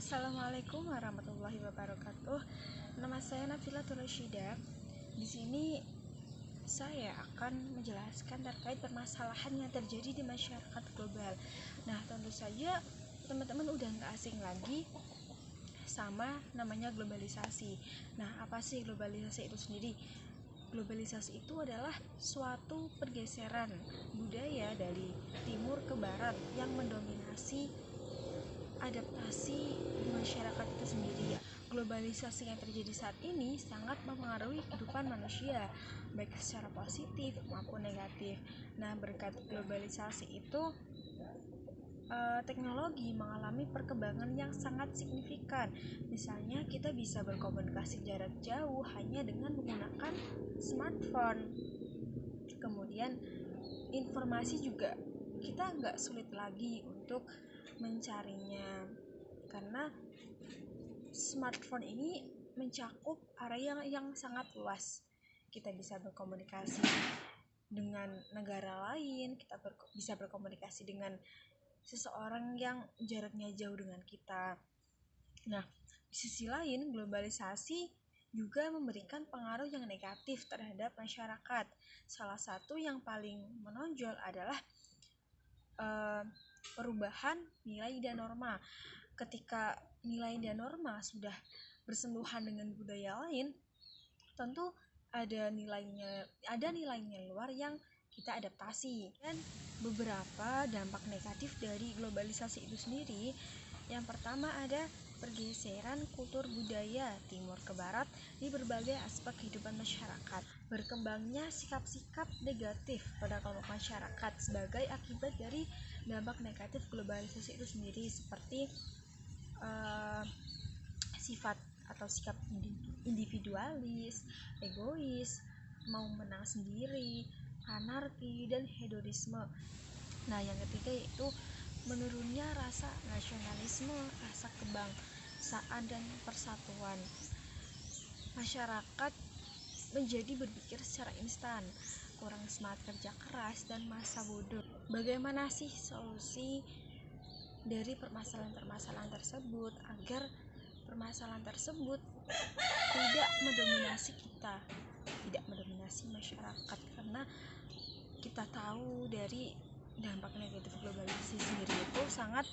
Assalamualaikum warahmatullahi wabarakatuh. Nama saya Nafila Turashida. Di sini saya akan menjelaskan terkait permasalahan yang terjadi di masyarakat global. Nah, tentu saja teman-teman udah nggak asing lagi sama namanya globalisasi. Nah, apa sih globalisasi itu sendiri? Globalisasi itu adalah suatu pergeseran budaya dari timur ke barat yang mendominasi adaptasi di masyarakat itu sendiri. Globalisasi yang terjadi saat ini sangat mempengaruhi kehidupan manusia, baik secara positif maupun negatif. Nah, berkat globalisasi itu teknologi mengalami perkembangan yang sangat signifikan. Misalnya kita bisa berkomunikasi jarak jauh hanya dengan menggunakan smartphone. Kemudian informasi juga kita nggak sulit lagi untuk mencarinya karena smartphone ini mencakup area yang sangat luas. Kita bisa berkomunikasi dengan negara lain, kita bisa berkomunikasi dengan seseorang yang jaraknya jauh dengan kita. Nah, di sisi lain globalisasi juga memberikan pengaruh yang negatif terhadap masyarakat. Salah satu yang paling menonjol adalah perubahan nilai dan norma. Ketika nilai dan norma sudah bersentuhan dengan budaya lain, tentu ada nilainya luar yang kita adaptasi. Dan beberapa dampak negatif dari globalisasi itu sendiri, yang pertama ada pergeseran kultur budaya timur ke barat di berbagai aspek kehidupan masyarakat. Berkembangnya sikap-sikap negatif pada kelompok masyarakat sebagai akibat dari dampak negatif globalisasi itu sendiri, seperti sifat atau sikap individualis, egois, mau menang sendiri, anarki, dan hedonisme. Nah, yang ketiga yaitu menurunnya rasa nasionalisme, rasa kebangsaan dan persatuan. Masyarakat menjadi berpikir secara instan, kurang semangat kerja keras dan masa bodoh. Bagaimana sih solusi dari permasalahan-permasalahan tersebut agar permasalahan tersebut tidak mendominasi kita, tidak mendominasi masyarakat? Karena kita tahu dari dampak negatif globalisasi sendiri itu sangat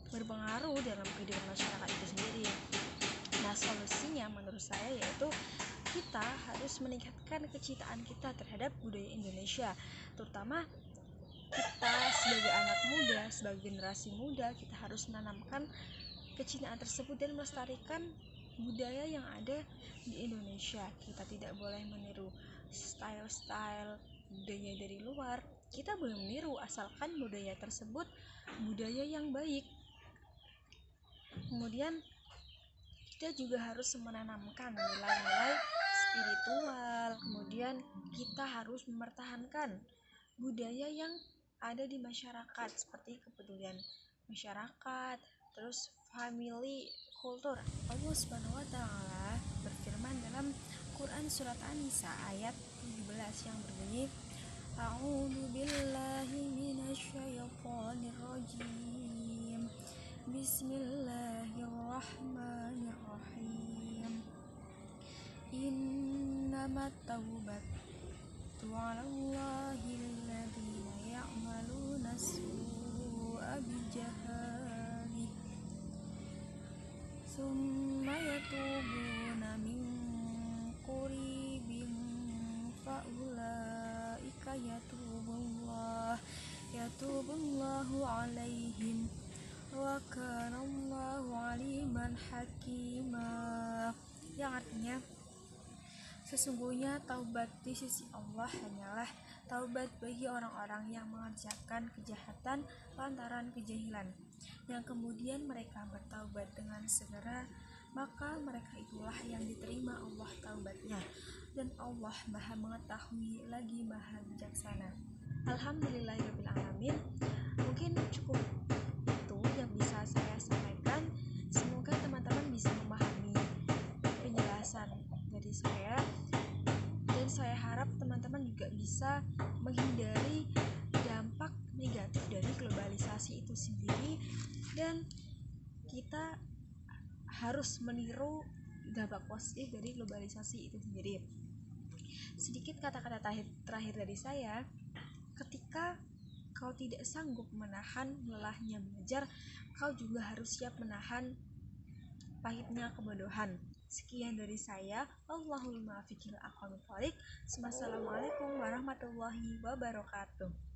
berpengaruh dalam kehidupan masyarakat itu sendiri. Nah, solusinya menurut saya yaitu kita harus meningkatkan kecintaan kita terhadap budaya Indonesia, terutama kita sebagai anak muda, sebagai generasi muda, kita harus menanamkan kecintaan tersebut dan melestarikan budaya yang ada di Indonesia. Kita tidak boleh meniru style-style budaya dari luar. Kita boleh meniru asalkan budaya tersebut budaya yang baik. Kemudian kita juga harus menanamkan nilai-nilai spiritual. Kemudian kita harus mempertahankan budaya yang ada di masyarakat, seperti kepedulian masyarakat, terus family kultur. Allah Subhanahu wa taala berfirman dalam Quran surat An-Nisa ayat 17 yang berbunyi, A'udzu billahi minasyaitonir rajim. Bismillahirrahmanirrahim. Innamat taubatu 'alallahi alladzina ya'maluna su'a bijahalih summa yatubuna min qaribin faulaika yatubullahu 'alaihim wa kana Allahu 'aliman hakima. Yang artinya, sesungguhnya taubat di sisi Allah hanyalah taubat bagi orang-orang yang mengerjakan kejahatan lantaran kejahilan, yang kemudian mereka bertaubat dengan segera, maka mereka itulah yang diterima Allah taubatnya, dan Allah Maha mengetahui lagi Maha bijaksana. Alhamdulillahirrahmanirrahim. Mungkin cukup itu yang bisa saya sampaikan. Semoga teman-teman bisa memahami penjelasan dari saya, dan saya harap teman-teman juga bisa menghindari dampak negatif dari globalisasi itu sendiri, dan kita harus meniru dampak positif dari globalisasi itu sendiri. Sedikit kata-kata terakhir dari saya, ketika kau tidak sanggup menahan lelahnya belajar, kau juga harus siap menahan pahitnya kebodohan. Sekian dari saya. Wallahul muwaffiq ila aqwamit thoriq. Wassalamualaikum warahmatullahi wabarakatuh.